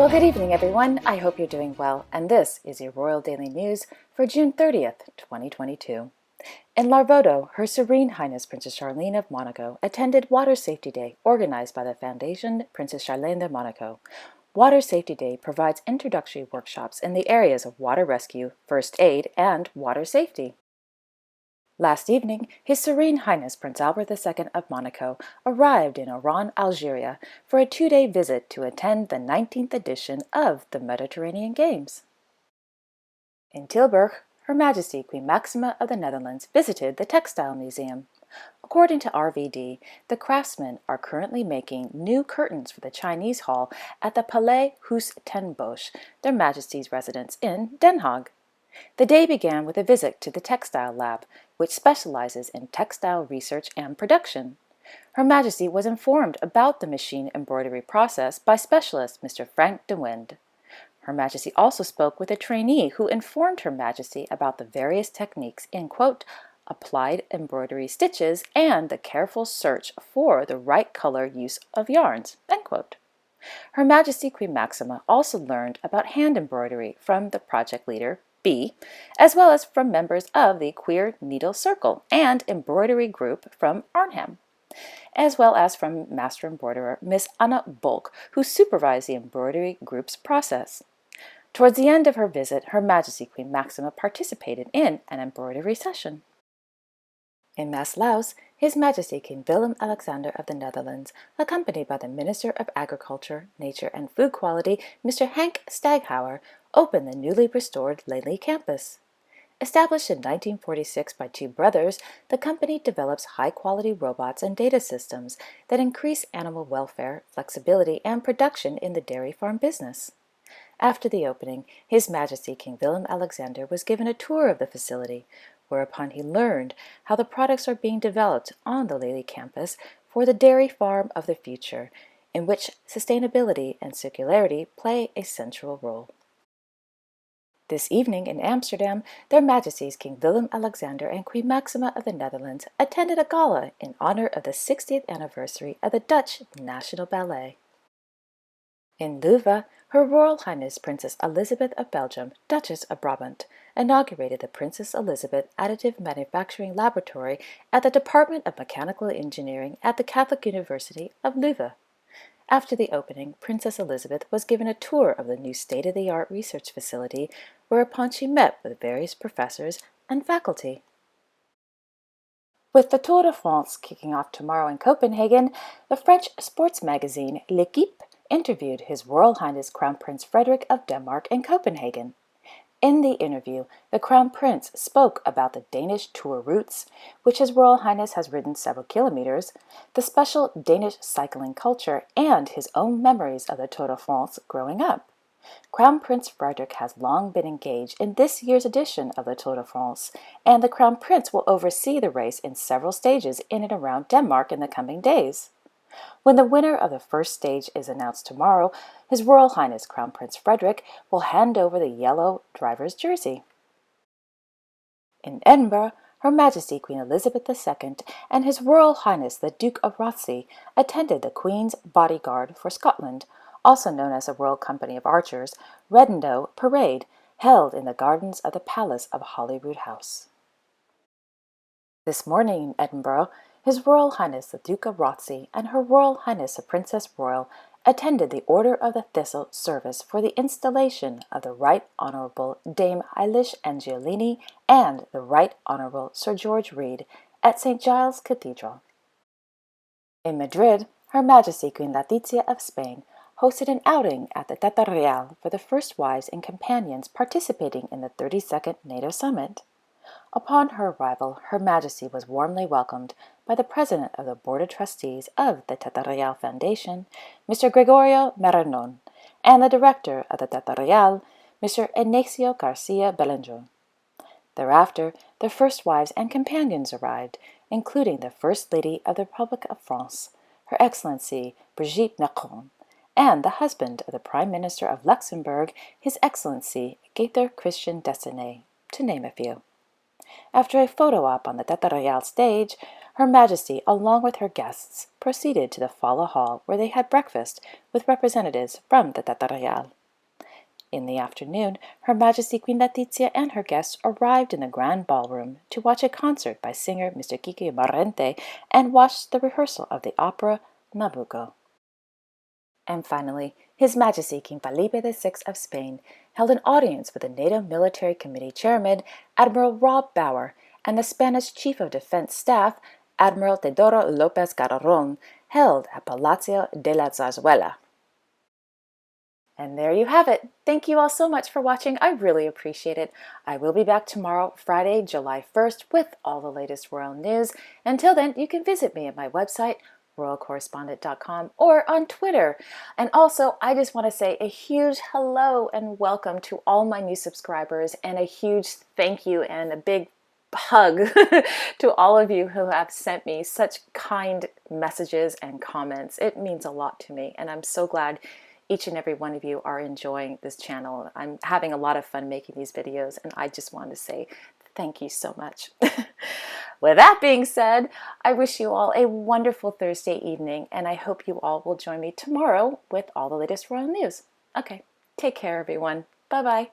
Well, good evening, everyone. I hope you're doing well, and this is your Royal Daily News for June 30th, 2022. In Larvotto, Her Serene Highness Princess Charlene of Monaco attended Water Safety Day, organized by the Foundation Princess Charlene of Monaco. Water Safety Day provides introductory workshops in the areas of water rescue, first aid, and water safety. Last evening, His Serene Highness Prince Albert II of Monaco arrived in Oran, Algeria, for a two-day visit to attend the 19th edition of the Mediterranean Games. In Tilburg, Her Majesty Queen Maxima of the Netherlands visited the TextielMuseum. According to RVD, the craftsmen are currently making new curtains for the Chinese Hall at the Palais Huis ten Bosch, Their Majesty's residence in Den Haag. The day began with a visit to the Textile Lab, which specializes in textile research and production. Her Majesty was informed about the machine embroidery process by specialist Mr. Frank de Wind. Her Majesty also spoke with a trainee who informed Her Majesty about the various techniques in, quote, applied embroidery stitches and the careful search for the right color use of yarns, end quote. Her Majesty Queen Maxima also learned about hand embroidery from the project leader, B, as well as from members of the Queer Needle Circle and embroidery group from Arnhem, as well as from master embroiderer Miss Anna Bolk, who supervised the embroidery group's process. Towards the end of her visit, Her Majesty Queen Maxima participated in an embroidery session. In Maassluis, His Majesty King Willem-Alexander of the Netherlands, accompanied by the Minister of Agriculture, Nature and Food Quality, Mr. Henk Staghouwer, opened the newly restored Lely Campus. Established in 1946 by two brothers, the company develops high-quality robots and data systems that increase animal welfare, flexibility, and production in the dairy farm business. After the opening, His Majesty King Willem-Alexander was given a tour of the facility, whereupon he learned how the products are being developed on the Lely Campus for the dairy farm of the future, in which sustainability and circularity play a central role. This evening in Amsterdam, Their Majesties King Willem-Alexander and Queen Maxima of the Netherlands attended a gala in honor of the 60th anniversary of the Dutch National Ballet. In Leuven, Her Royal Highness Princess Elisabeth of Belgium, Duchess of Brabant, inaugurated the Princess Elisabeth Additive Manufacturing Laboratory at the Department of Mechanical Engineering at the Catholic University of Leuven. After the opening, Princess Elisabeth was given a tour of the new state-of-the-art research facility, whereupon she met with various professors and faculty. With the Tour de France kicking off tomorrow in Copenhagen, the French sports magazine L'Équipe interviewed His Royal Highness Crown Prince Frederik of Denmark in Copenhagen. In the interview, the Crown Prince spoke about the Danish tour routes, which His Royal Highness has ridden several kilometers, the special Danish cycling culture, and his own memories of the Tour de France growing up. Crown Prince Frederik has long been engaged in this year's edition of the Tour de France, and the Crown Prince will oversee the race in several stages in and around Denmark in the coming days. When the winner of the first stage is announced tomorrow, His Royal Highness Crown Prince Frederik will hand over the yellow driver's jersey. In Edinburgh, Her Majesty Queen Elisabeth II and His Royal Highness the Duke of Rothesay attended the Queen's Bodyguard for Scotland, also known as the Royal Company of Archers, Redindoe Parade, held in the gardens of the Palace of Holyrood House. This morning in Edinburgh, His Royal Highness the Duke of Rothesay and Her Royal Highness the Princess Royal attended the Order of the Thistle service for the installation of the Right Honourable Dame Eilish Angiolini and the Right Honourable Sir George Read at St. Giles Cathedral. In Madrid, Her Majesty Queen Letizia of Spain hosted an outing at the Teta Real for the first wives and companions participating in the 32nd NATO Summit. Upon her arrival, Her Majesty was warmly welcomed by the President of the Board of Trustees of the Teta Real Foundation, Mr. Gregorio Maranon, and the Director of the Teta Real, Mr. Ignacio Garcia Belenjo. Thereafter, the first wives and companions arrived, including the First Lady of the Republic of France, Her Excellency Brigitte Macron, and the husband of the Prime Minister of Luxembourg, His Excellency Gaither Christian Destiné, to name a few. After a photo op on the Teta Real stage, Her Majesty, along with her guests, proceeded to the Fala Hall where they had breakfast with representatives from the Tata Real. In the afternoon, Her Majesty Queen Letizia and her guests arrived in the grand ballroom to watch a concert by singer Mr. Kiki Barrente and watch the rehearsal of the opera Nabucco. And finally, His Majesty King Felipe VI of Spain held an audience with the NATO Military Committee Chairman, Admiral Rob Bauer, and the Spanish Chief of Defense Staff, Admiral Teodoro López Garrón, held at Palacio de la Zarzuela. And there you have it. Thank you all so much for watching. I really appreciate it. I will be back tomorrow, Friday, July 1st, with all the latest royal news. Until then, you can visit me at my website, royalcorrespondent.com, or on Twitter. And also, I just want to say a huge hello and welcome to all my new subscribers, and a huge thank you and a big hug to all of you who have sent me such kind messages and comments. It means a lot to me, and I'm so glad each and every one of you are enjoying this channel. I'm having a lot of fun making these videos, and I just want to say thank you so much. With that being said, I wish you all a wonderful Thursday evening, and I hope you all will join me tomorrow with all the latest royal news. Okay, take care everyone. Bye-bye.